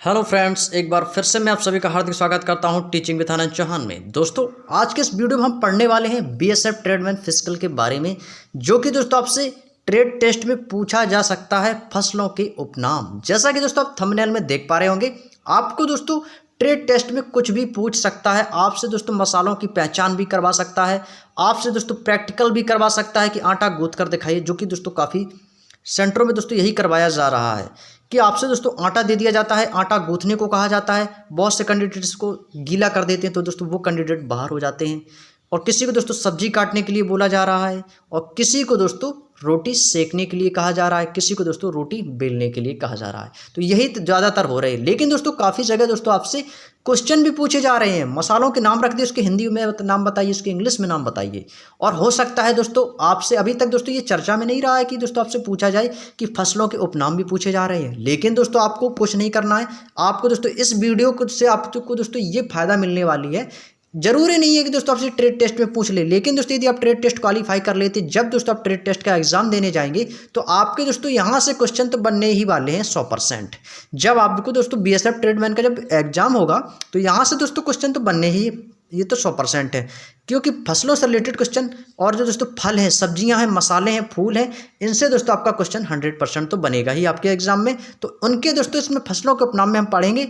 Hello friends, एक बार फिर से मैं आप सभी का हार्दिक स्वागत करता हूं टीचिंग विद आनंद चौहान में। दोस्तों, आज के इस वीडियो में हम पढ़ने वाले हैं बीएसएफ ट्रेडमैन फिजिकल के बारे में, जो कि दोस्तों आपसे ट्रेड टेस्ट में पूछा जा सकता है फसलों के उपनाम। जैसा कि दोस्तों आप थंबनेल में देख पा रहे होंगे, आपको दोस्तों ट्रेड टेस्ट में कुछ भी पूछ सकता है। आपसे दोस्तों मसालों की पहचान भी करवा सकता है, आपसे दोस्तों प्रैक्टिकल भी करवा सकता है कि आटा गूंथ कर दिखाइए, जो कि दोस्तों काफ़ी सेंटरों में दोस्तों यही करवाया जा रहा है कि आपसे दोस्तों आटा दे दिया जाता है, आटा गूंथने को कहा जाता है। बहुत से कैंडिडेट्स को गीला कर देते हैं, तो दोस्तों वो कैंडिडेट बाहर हो जाते हैं। और किसी को दोस्तों सब्जी काटने के लिए बोला जा रहा है, और किसी को दोस्तों रोटी सेकने के लिए कहा जा रहा है, किसी को दोस्तों रोटी बेलने के लिए कहा जा रहा है। तो यही ज़्यादातर हो रहे हैं। लेकिन दोस्तों काफ़ी जगह दोस्तों आपसे क्वेश्चन भी पूछे जा रहे हैं, मसालों के नाम रख दिए, उसके हिंदी में नाम बताइए, उसके इंग्लिश में नाम बताइए। और हो सकता है दोस्तों आपसे अभी तक दोस्तों ये चर्चा में नहीं रहा है कि दोस्तों आपसे पूछा जाए कि फसलों के उपनाम भी पूछे जा रहे हैं। लेकिन दोस्तों आपको कुछ नहीं करना है, आपको दोस्तों इस वीडियो से आपको दोस्तों ये फायदा मिलने वाली है। जरूरी नहीं है कि दोस्तों आपसे ट्रेड टेस्ट में पूछ ले, लेकिन दोस्तों यदि आप ट्रेड टेस्ट क्वालिफाई कर लेते, जब दोस्तों आप ट्रेड टेस्ट का एग्जाम देने जाएंगे, तो आपके दोस्तों यहाँ से क्वेश्चन तो बनने ही वाले हैं 100%। जब आपको दोस्तों बीएसएफ ट्रेडमैन का जब एग्जाम होगा, तो यहाँ से दोस्तों क्वेश्चन तो बनने ही, ये तो 100% है। क्योंकि फसलों से रिलेटेड क्वेश्चन और जो दोस्तों फल हैं, सब्जियां हैं, मसाले हैं, फूल हैं, इनसे दोस्तों आपका क्वेश्चन 100% तो बनेगा ही आपके एग्जाम में। तो उनके दोस्तों इसमें फसलों के उपनाम में हम पढ़ेंगे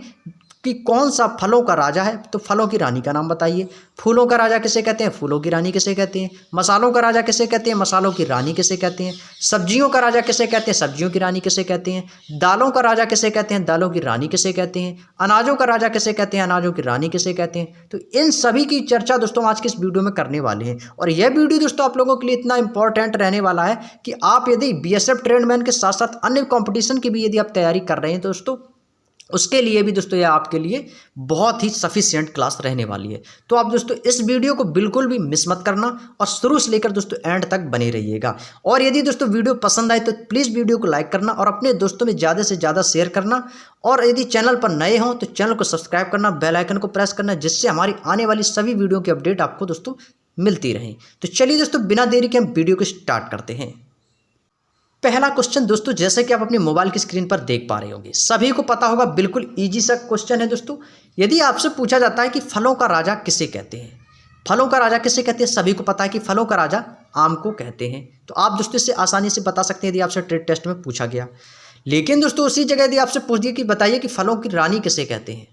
कि कौन सा फलों का राजा है, तो फलों की रानी का नाम बताइए। फूलों का राजा किसे कहते हैं, फूलों की रानी किसे कहते हैं। मसालों का राजा किसे कहते हैं, मसालों की रानी किसे कहते हैं। सब्जियों का राजा किसे कहते हैं, सब्जियों की रानी किसे कहते हैं। दालों का राजा किसे कहते हैं, दालों की रानी किसे कहते हैं। अनाजों का राजा किसे कहते हैं, अनाजों की रानी किसे कहते हैं। तो इन सभी की चर्चा दोस्तों आज की इस वीडियो में करने वाले हैं। और यह वीडियो दोस्तों आप लोगों के लिए इतना इंपॉर्टेंट रहने वाला है कि आप यदि बीएसएफ ट्रेडमैन के साथ साथ अन्य कॉम्पिटिशन की भी यदि आप तैयारी कर रहे हैं, दोस्तों उसके लिए भी दोस्तों यह आपके लिए बहुत ही सफिशिएंट क्लास रहने वाली है। तो आप दोस्तों इस वीडियो को बिल्कुल भी मिस मत करना और शुरू से लेकर दोस्तों एंड तक बने रहिएगा। और यदि दोस्तों वीडियो पसंद आए तो प्लीज़ वीडियो को लाइक करना और अपने दोस्तों में ज़्यादा से ज़्यादा शेयर करना। और यदि चैनल पर नए हों तो चैनल को सब्सक्राइब करना, बेल आइकन को प्रेस करना, जिससे हमारी आने वाली सभी वीडियो की अपडेट आपको दोस्तों मिलती रहे। तो चलिए दोस्तों बिना देरी के हम वीडियो को स्टार्ट करते हैं। पहला क्वेश्चन दोस्तों, जैसे कि आप अपने मोबाइल की स्क्रीन पर देख पा रहे होंगे, सभी को पता होगा, बिल्कुल इजी सा क्वेश्चन है दोस्तों। यदि आपसे पूछा जाता है कि फलों का राजा किसे कहते हैं, फलों का राजा किसे कहते हैं, सभी को पता है कि फलों का राजा आम को कहते हैं। तो आप दोस्तों इससे आसानी से बता सकते हैं यदि आपसे ट्रेड टेस्ट में पूछा गया। लेकिन दोस्तों उसी जगह यदि आपसे पूछ दिया कि बताइए कि फलों की रानी किसे कहते हैं,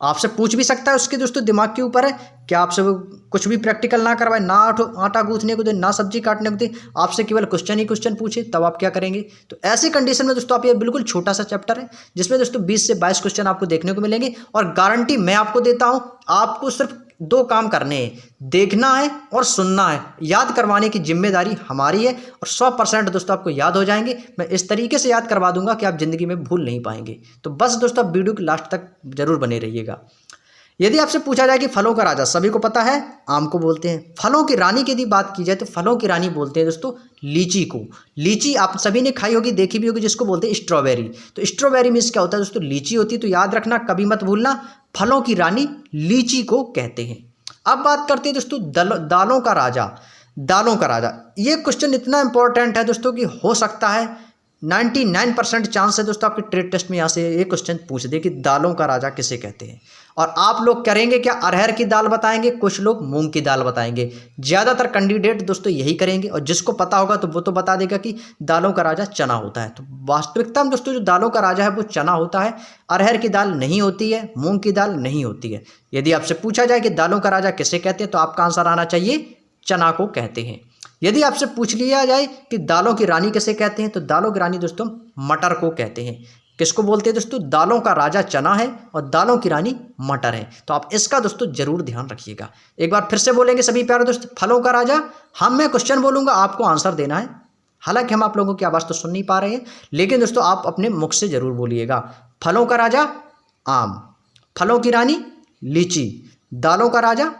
आपसे पूछ भी सकता है, उसके दोस्तों दिमाग के ऊपर है कि आपसे वो कुछ भी प्रैक्टिकल ना करवाए, ना आटा गूंथने को दे, ना सब्जी काटने को दे, आपसे केवल क्वेश्चन ही क्वेश्चन पूछे, तब आप क्या करेंगे। तो ऐसी कंडीशन में दोस्तों आप, ये बिल्कुल छोटा सा चैप्टर है जिसमें दोस्तों 20 से 22 क्वेश्चन आपको देखने को मिलेंगे। और गारंटी मैं आपको देता हूँ, आपको सिर्फ 2 काम करने हैं, देखना है और सुनना है। याद करवाने की जिम्मेदारी हमारी है और 100% दोस्तों आपको याद हो जाएंगे। मैं इस तरीके से याद करवा दूंगा कि आप जिंदगी में भूल नहीं पाएंगे। तो बस दोस्तों आप वीडियो के लास्ट तक जरूर बने रहिएगा। यदि आपसे पूछा जाए कि फलों का राजा, सभी को पता है आम को बोलते हैं। फलों की रानी की यदि बात की जाए तो फलों की रानी बोलते हैं दोस्तों लीची को। लीची आप सभी ने खाई होगी, देखी भी होगी, जिसको बोलते हैं स्ट्रॉबेरी। तो स्ट्रॉबेरी मीन्स क्या होता है दोस्तों, लीची होती है। तो याद रखना, कभी मत भूलना, फलों की रानी लीची को कहते हैं। अब बात करते हैं दोस्तों दालों का राजा। दालों का राजा, ये क्वेश्चन इतना इंपॉर्टेंट है दोस्तों कि हो सकता है 99% चांस है दोस्तों आपके ट्रेड टेस्ट में यहाँ से ये क्वेश्चन पूछ दे कि दालों का राजा किसे कहते हैं। और आप लोग करेंगे क्या, अरहर की दाल बताएंगे, कुछ लोग मूंग की दाल बताएंगे। ज़्यादातर कैंडिडेट दोस्तों यही करेंगे, और जिसको पता होगा तो वो तो बता देगा कि दालों का राजा चना होता है। तो वास्तविकता में दोस्तों जो दालों का राजा है वो चना होता है, अरहर की दाल नहीं होती है, मूंग की दाल नहीं होती है। यदि आपसे पूछा जाए कि दालों का राजा किसे कहते हैं, तो आपका आंसर आना चाहिए चना को कहते हैं। यदि आपसे पूछ लिया जाए कि दालों की रानी किसे कहते हैं, तो दालों की रानी दोस्तों मटर को कहते हैं। किसको बोलते हैं दोस्तों, दालों का राजा चना है और दालों की रानी मटर है। तो आप इसका दोस्तों जरूर ध्यान रखिएगा। एक बार फिर से बोलेंगे सभी प्यारे दोस्त, फलों का राजा, मैं क्वेश्चन बोलूंगा, आपको आंसर देना है। हालांकि हम आप लोगों की आवाज़ तो सुन नहीं पा रहे हैं, लेकिन दोस्तों आप अपने मुख से जरूर बोलिएगा। फलों का राजा आम, फलों की रानी लीची, दालों का राजा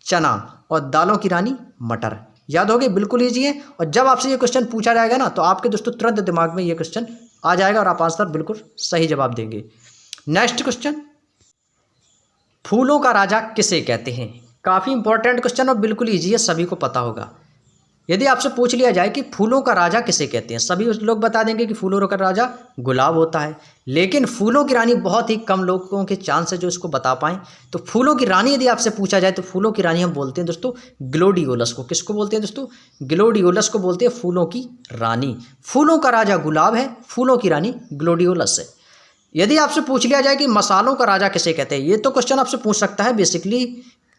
चना और दालों की रानी मटर। याद हो गए, बिल्कुल ईजी है। और जब आपसे ये क्वेश्चन पूछा जाएगा ना, तो आपके दोस्तों तुरंत दिमाग में ये क्वेश्चन आ जाएगा और आप आंसर बिल्कुल सही जवाब देंगे। नेक्स्ट क्वेश्चन, फूलों का राजा किसे कहते हैं। काफ़ी इंपॉर्टेंट क्वेश्चन और बिल्कुल ईजी है, सभी को पता होगा। यदि आपसे पूछ लिया जाए कि फूलों का राजा किसे कहते हैं, सभी लोग बता देंगे कि फूलों का राजा गुलाब होता है, लेकिन फूलों की रानी बहुत ही कम लोगों के चांस है जो इसको बता पाएं। तो फूलों की रानी यदि आपसे पूछा जाए तो फूलों की रानी हम बोलते हैं दोस्तों ग्लोडियोलस को। किसको बोलते हैं दोस्तों? ग्लोडियोलस को बोलते हैं फूलों की रानी। फूलों का राजा गुलाब है, फूलों की रानी ग्लोडियोलस है। यदि आपसे पूछ लिया जाए कि मसालों का राजा किसे कहते हैं, ये तो क्वेश्चन आपसे पूछ सकता है बेसिकली,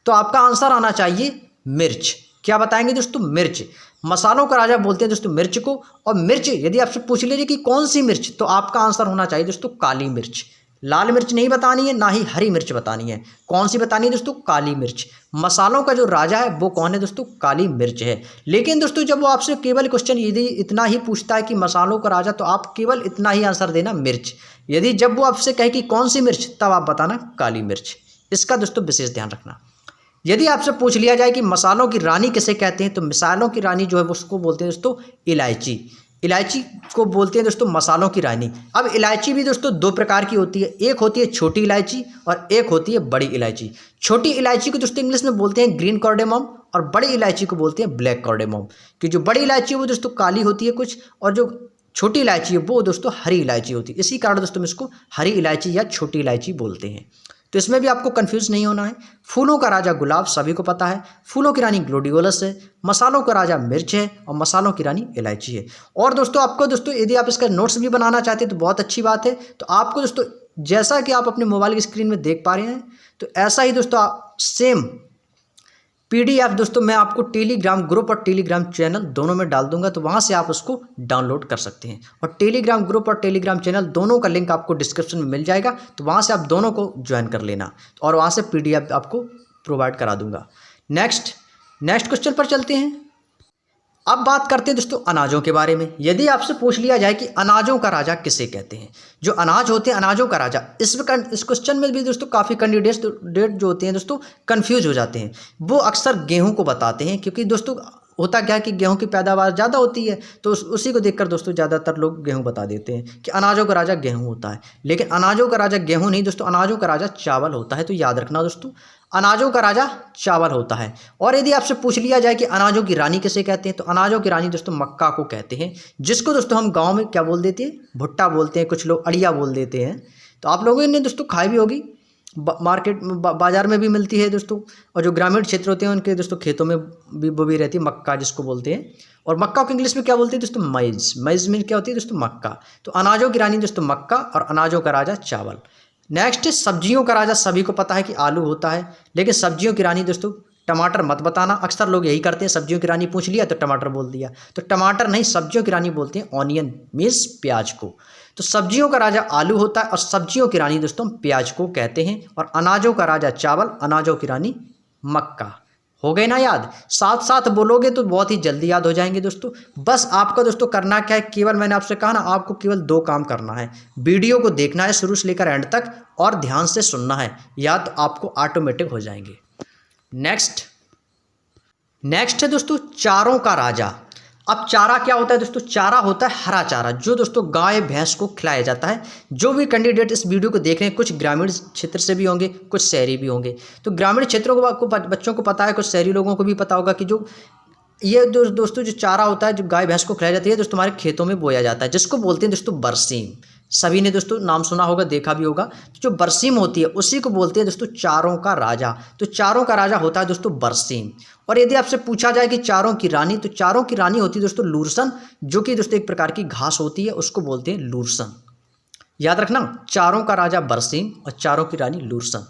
तो आपका आंसर आना चाहिए मिर्च। क्या बताएंगे दोस्तों? मिर्च। मसालों का राजा बोलते हैं दोस्तों मिर्च को। और मिर्च यदि आपसे पूछ लीजिए कि कौन सी मिर्च, तो आपका आंसर होना चाहिए दोस्तों काली मिर्च। लाल मिर्च नहीं बतानी है, ना ही हरी मिर्च बतानी है। कौन सी बतानी है दोस्तों? काली मिर्च। मसालों का जो राजा है वो कौन है दोस्तों? काली मिर्च है। लेकिन दोस्तों जब वो आपसे केवल क्वेश्चन यदि इतना ही पूछता है कि मसालों का राजा, तो आप केवल इतना ही आंसर देना मिर्च। यदि जब वो आपसे कहे कि कौन सी मिर्च, तब आप बताना काली मिर्च। इसका दोस्तों विशेष ध्यान रखना। यदि आपसे पूछ लिया जाए कि मसालों की रानी किसे कहते हैं, तो मसालों की रानी जो है उसको बोलते हैं दोस्तों इलायची। इलायची को बोलते हैं दोस्तों मसालों की रानी। अब इलायची भी दोस्तों दो प्रकार की होती है, एक होती है छोटी इलायची और एक होती है बड़ी इलायची। छोटी इलायची को दोस्तों इंग्लिश में बोलते हैं ग्रीन कार्डेमम और बड़ी इलायची को बोलते हैं ब्लैक कार्डेमम। कि जो बड़ी इलायची है वो दोस्तों काली होती है कुछ, और जो छोटी इलायची है वो दोस्तों हरी इलायची होती है। इसी कारण दोस्तों हम इसको हरी इलायची या छोटी इलायची बोलते हैं। तो इसमें भी आपको कंफ्यूज नहीं होना है। फूलों का राजा गुलाब सभी को पता है, फूलों की रानी ग्लोडियोलस है, मसालों का राजा मिर्च है और मसालों की रानी इलायची है। और दोस्तों आपको दोस्तों यदि आप इसका नोट्स भी बनाना चाहते हैं तो बहुत अच्छी बात है। तो आपको दोस्तों जैसा कि आप अपने मोबाइल की स्क्रीन में देख पा रहे हैं, तो ऐसा ही दोस्तों आप सेम PDF दोस्तों मैं आपको टेलीग्राम ग्रुप और टेलीग्राम चैनल दोनों में डाल दूंगा, तो वहां से आप उसको डाउनलोड कर सकते हैं। और टेलीग्राम ग्रुप और टेलीग्राम चैनल दोनों का लिंक आपको डिस्क्रिप्शन में मिल जाएगा, तो वहां से आप दोनों को ज्वाइन कर लेना और वहां से PDF आपको प्रोवाइड करा दूंगा। नेक्स्ट क्वेश्चन पर चलते हैं। अब बात करते हैं दोस्तों अनाजों के बारे में। यदि आपसे पूछ लिया जाए कि अनाजों का राजा किसे कहते हैं, जो अनाज होते हैं अनाजों का राजा, इस क्वेश्चन में भी दोस्तों काफ़ी कैंडिडेट्स जो होते हैं दोस्तों कंफ्यूज हो जाते हैं। वो अक्सर गेहूं को बताते हैं, क्योंकि दोस्तों होता क्या है कि गेहूं की पैदावार ज़्यादा होती है, तो उसी को देखकर दोस्तों ज़्यादातर लोग गेहूं बता देते हैं कि अनाजों का राजा गेहूं होता है। लेकिन अनाजों का राजा गेहूं नहीं दोस्तों, अनाजों का राजा चावल होता है। तो याद रखना दोस्तों, अनाजों का राजा चावल होता है। और यदि आपसे पूछ लिया जाए कि अनाजों की रानी किसे कहते हैं, तो अनाजों की रानी दोस्तों मक्का को कहते हैं, जिसको दोस्तों हम गाँव में क्या बोल देते हैं? भुट्टा बोलते हैं, कुछ लोग अड़िया बोल देते हैं। तो आप लोगों ने दोस्तों खाई भी होगी, मार्केट बाज़ार में भी मिलती है दोस्तों। और जो ग्रामीण क्षेत्र होते हैं उनके दोस्तों खेतों में भी बोई रहती है मक्का, जिसको बोलते हैं। और मक्का को इंग्लिश में क्या बोलते हैं दोस्तों? मैज़। मैज़ में क्या होती है दोस्तों? मक्का। तो अनाजों की रानी दोस्तों मक्का और अनाजों का राजा चावल। नेक्स्ट, सब्जियों का राजा सभी को पता है कि आलू होता है, लेकिन सब्जियों की रानी दोस्तों टमाटर मत बताना। अक्सर लोग यही करते हैं, सब्जियों की रानी पूछ लिया तो टमाटर बोल दिया। तो टमाटर नहीं, सब्जियों की रानी बोलते हैं ऑनियन मीन्स प्याज को। तो सब्जियों का राजा आलू होता है और सब्जियों की रानी दोस्तों प्याज को कहते हैं। और अनाजों का राजा चावल, अनाजों की रानी मक्का। हो गए ना याद? साथ साथ बोलोगे तो बहुत ही जल्दी याद हो जाएंगे दोस्तों। बस आपका दोस्तों करना क्या है, केवल मैंने आपसे कहा ना, आपको केवल 2 काम करना है। वीडियो को देखना है शुरू से लेकर एंड तक और ध्यान से सुनना है, याद आपको ऑटोमेटिक हो जाएंगे। नेक्स्ट है दोस्तों चारों का राजा। अब चारा क्या होता है दोस्तों? चारा होता है हरा चारा, जो दोस्तों गाय भैंस को खिलाया जाता है। जो भी कैंडिडेट इस वीडियो को देख रहे हैं, कुछ ग्रामीण क्षेत्र से भी होंगे, कुछ शहरी भी होंगे। तो ग्रामीण क्षेत्रों को बच्चों को पता है, कुछ शहरी लोगों को भी पता होगा कि जो ये दोस्तों जो चारा होता है, जो गाय भैंस को खिलाई जाती है दोस्तों, हमारे खेतों में बोया जाता है, जिसको बोलते हैं दोस्तों बरसीम। सभी ने दोस्तों नाम सुना होगा, देखा भी होगा। तो जो बरसीम होती है उसी को बोलते हैं दोस्तों चारों का राजा। तो चारों का राजा होता है दोस्तों बरसीम। और यदि आपसे पूछा जाए कि चारों की रानी, तो चारों की रानी होती है दोस्तों लूरसन, जो कि दोस्तों एक प्रकार की घास होती है, उसको बोलते हैं लूरसन। याद रखना, चारों का राजा बरसीम और चारों की रानी लूरसन।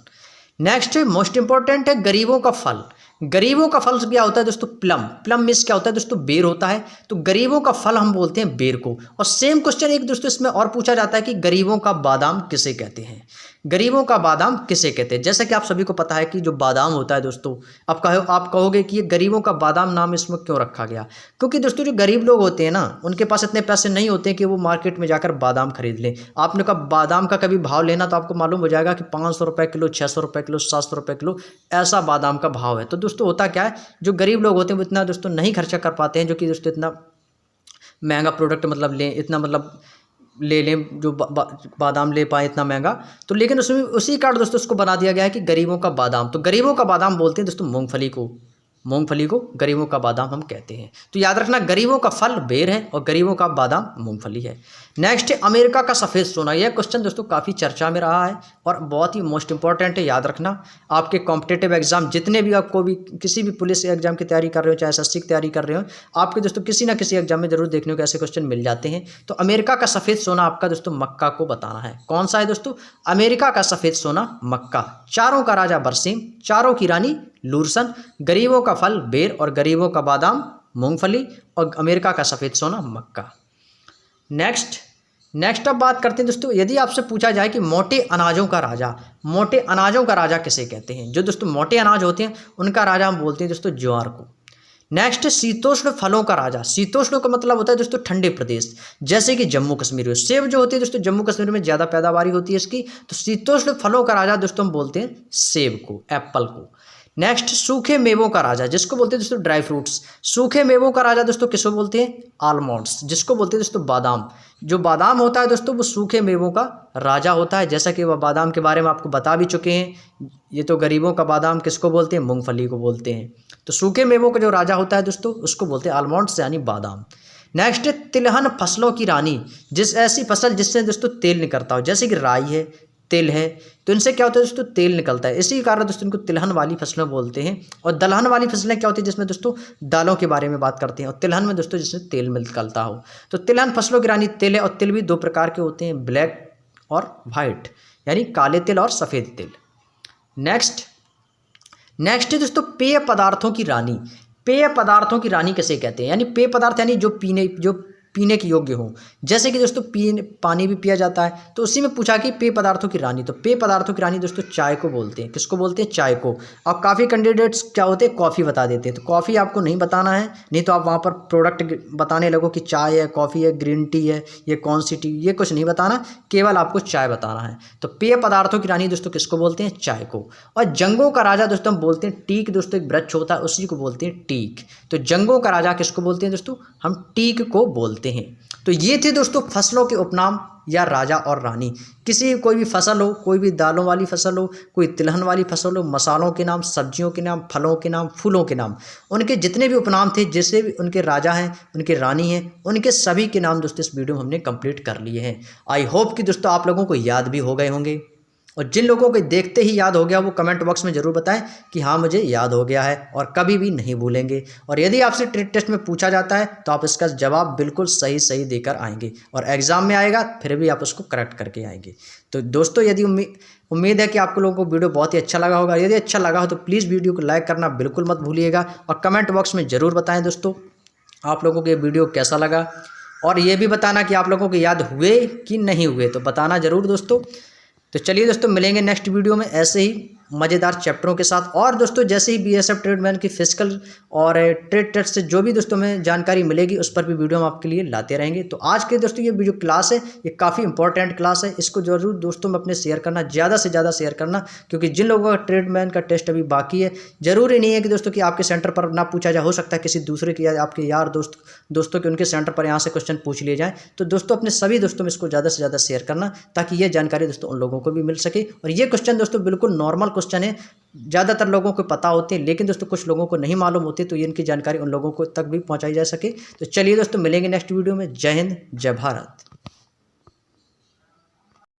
नेक्स्ट है मोस्ट इंपॉर्टेंट है गरीबों का फल। गरीबों का फल क्या होता है दोस्तों? प्लम। प्लम मीन्स क्या होता है दोस्तों? बेर होता है। तो गरीबों का फल हम बोलते हैं बेर को। और सेम क्वेश्चन एक दोस्तों इसमें और पूछा जाता है कि गरीबों का बादाम किसे कहते हैं? गरीबों का बादाम किसे कहते हैं? जैसा कि आप सभी को पता है कि जो बादाम होता है दोस्तों, आप कहोगे कि ये गरीबों का बादाम नाम इसमें क्यों रखा गया? क्योंकि दोस्तों जो गरीब लोग होते हैं ना, उनके पास इतने पैसे नहीं होते हैं कि वो मार्केट में जाकर बादाम खरीद लें। आपने कहा बादाम का कभी भाव लेना, तो आपको मालूम हो जाएगा कि 500 रुपये किलो, 600 रुपये किलो, 700 रुपये किलो, ऐसा बादाम का भाव है। तो दोस्तों होता क्या है, जो गरीब लोग होते हैं वो इतना दोस्तों नहीं खर्चा कर पाते हैं, जो कि दोस्तों इतना महंगा प्रोडक्ट मतलब लें, इतना मतलब ले लें, जो बादाम ले पाए इतना महंगा। तो लेकिन उसमें उसी कारण दोस्तों उसको बना दिया गया है कि गरीबों का बादाम। तो गरीबों का बादाम बोलते हैं दोस्तों मूंगफली को। मूंगफली को गरीबों का बादाम हम कहते हैं। तो याद रखना, गरीबों का फल बेर है और गरीबों का बादाम मूंगफली है। नेक्स्ट है अमेरिका का सफ़ेद सोना। यह क्वेश्चन दोस्तों काफ़ी चर्चा में रहा है और बहुत ही मोस्ट इंपॉर्टेंट है। याद रखना, आपके कॉम्पिटेटिव एग्जाम जितने भी, आपको भी किसी भी पुलिस एग्जाम की तैयारी कर रहे हो, चाहे एसएससी की तैयारी कर रहे हो, आपके दोस्तों किसी ना किसी एग्जाम में जरूर देखने को ऐसे क्वेश्चन मिल जाते हैं। तो अमेरिका का सफ़ेद सोना आपका दोस्तों मक्का को बताना है। कौन सा है दोस्तों? अमेरिका का सफ़ेद सोना मक्का। चारों का राजा बरसीम, चारों की रानी लूरसन, गरीबों का फल बेर और गरीबों का बादाम मूंगफली और अमेरिका का सफ़ेद सोना मक्का। नेक्स्ट अब बात करते हैं दोस्तों, यदि आपसे पूछा जाए कि मोटे अनाजों का राजा किसे कहते हैं? जो दोस्तों मोटे अनाज होते हैं उनका राजा हम बोलते हैं दोस्तों ज्वार को। नेक्स्ट, शीतोष्ण फलों का राजा। शीतोष्ण का मतलब होता है दोस्तों ठंडे प्रदेश, जैसे कि जम्मू कश्मीर में। सेब जो होती है दोस्तों जम्मू कश्मीर में ज़्यादा पैदावारी होती है इसकी, तो शीतोष्ण फलों का राजा दोस्तों हम बोलते हैं सेब को, एप्पल को। नेक्स्ट, सूखे मेवों का राजा, जिसको बोलते हैं दोस्तों ड्राई फ्रूट्स। सूखे मेवों का राजा दोस्तों किसको बोलते हैं? आलमंड्स, जिसको बोलते हैं दोस्तों बादाम। जो बादाम होता है दोस्तों वो सूखे मेवों का राजा होता है, जैसा कि वह बादाम के बारे में आपको बता भी चुके हैं। ये तो गरीबों का बादाम किसको बोलते हैं? मूंगफली को बोलते हैं। तो सूखे मेवों का जो राजा होता है दोस्तों उसको बोलते हैं आलमंड्स यानी बादाम। नेक्स्ट, तिलहन फसलों की रानी। ऐसी फसल जिससे दोस्तों तेल निकलता हो, जैसे कि राई है, तिल है, तो इनसे क्या होता है दोस्तों? तेल निकलता है। इसी कारण दोस्तों इनको तिलहन वाली फसलें बोलते हैं। और दलहन वाली फसलें क्या होती है? जिसमें दोस्तों दालों के बारे में बात करते हैं। और तिलहन में दोस्तों जिसमें तेल निकलता हो। तो तिलहन फसलों की रानी तिल है, और तिल भी दो प्रकार के होते हैं, ब्लैक और वाइट, यानी काले तिल और सफ़ेद तिल। नेक्स्ट है दोस्तों पेय पदार्थों की रानी। पेय पदार्थों की रानी किसे कहते हैं? यानी पेय पदार्थ यानी जो पीने के योग्य हो, जैसे कि दोस्तों पानी भी पिया जाता है। तो उसी में पूछा कि पेय पदार्थों की रानी, तो पेय पदार्थों की रानी दोस्तों चाय को बोलते हैं। किसको बोलते हैं? चाय को। अब काफ़ी कैंडिडेट्स क्या होते हैं? कॉफ़ी बता देते हैं। तो कॉफ़ी आपको नहीं बताना है, नहीं तो आप वहाँ पर प्रोडक्ट बताने लगो कि चाय है, कॉफ़ी है, ग्रीन टी है, ये कौन सी टी, ये कुछ नहीं बताना, केवल आपको चाय बताना है। तो पेय पदार्थों की रानी दोस्तों किसको बोलते हैं? चाय को। और जंगों का राजा दोस्तों हम बोलते हैं टीक। दोस्तों एक वृक्ष होता है उसी को बोलते हैं टीक। तो जंगों का राजा किसको बोलते हैं दोस्तों? हम टीक को बोलते हैं। तो ये थे दोस्तों फसलों के उपनाम या राजा और रानी। कोई भी फसल हो, कोई भी दालों वाली फसल हो, कोई तिलहन वाली फसल हो, मसालों के नाम, सब्जियों के नाम, फलों के नाम, फूलों के नाम, उनके जितने भी उपनाम थे, जैसे भी उनके राजा हैं, उनके रानी हैं, उनके सभी के नाम दोस्तों इस वीडियो में हमने कंप्लीट कर लिए हैं। आई होप कि दोस्तों आप लोगों को याद भी हो गए होंगे, और जिन लोगों को देखते ही याद हो गया वो कमेंट बॉक्स में ज़रूर बताएं कि हाँ मुझे याद हो गया है, और कभी भी नहीं भूलेंगे। और यदि आपसे ट्रेड टेस्ट में पूछा जाता है तो आप इसका जवाब बिल्कुल सही देकर आएंगे, और एग्ज़ाम में आएगा फिर भी आप उसको करेक्ट करके आएंगे। तो दोस्तों यदि उम्मीद है कि आपको लोगों को वीडियो बहुत ही अच्छा लगा होगा। यदि अच्छा लगा हो तो प्लीज़ वीडियो को लाइक करना बिल्कुल मत भूलिएगा, और कमेंट बॉक्स में ज़रूर बताएँ दोस्तों आप लोगों को ये वीडियो कैसा लगा, और ये भी बताना कि आप लोगों को याद हुए कि नहीं हुए, तो बताना ज़रूर दोस्तों। तो चलिए दोस्तों मिलेंगे नेक्स्ट वीडियो में ऐसे ही मज़ेदार चैप्टरों के साथ। और दोस्तों जैसे ही बीएसएफ ट्रेडमैन की फिजिकल और ट्रेड टेस्ट से जो भी दोस्तों में जानकारी मिलेगी उस पर भी वीडियो हम आपके लिए लाते रहेंगे। तो आज के दोस्तों ये वीडियो क्लास है, ये काफ़ी इंपॉर्टेंट क्लास है, इसको ज़रूर दोस्तों में अपने शेयर करना, ज़्यादा से ज़्यादा शेयर करना, क्योंकि जिन लोगों का ट्रेडमैन का टेस्ट अभी बाकी है, ज़रूरी नहीं है कि दोस्तों कि आपके सेंटर पर ना पूछा जाए, हो सकता है किसी दूसरे के या आपके यार दोस्तों के उनके सेंटर पर यहाँ से क्वेश्चन पूछ लिए जाएँ। तो दोस्तों अपने सभी दोस्तों में इसको ज़्यादा से ज़्यादा शेयर करना, ताकि ये जानकारी दोस्तों उन लोगों को भी मिल सके। और ये क्वेश्चन दोस्तों बिल्कुल नॉर्मल क्वेश्चन है, ज़्यादातर लोगों को पता होते हैं, लेकिन दोस्तों कुछ लोगों को नहीं मालूम होती, तो इनकी जानकारी उन लोगों को तक भी पहुंचाई जा सके। तो चलिए दोस्तों मिलेंगे नेक्स्ट वीडियो में। जय हिंद, जय भारत।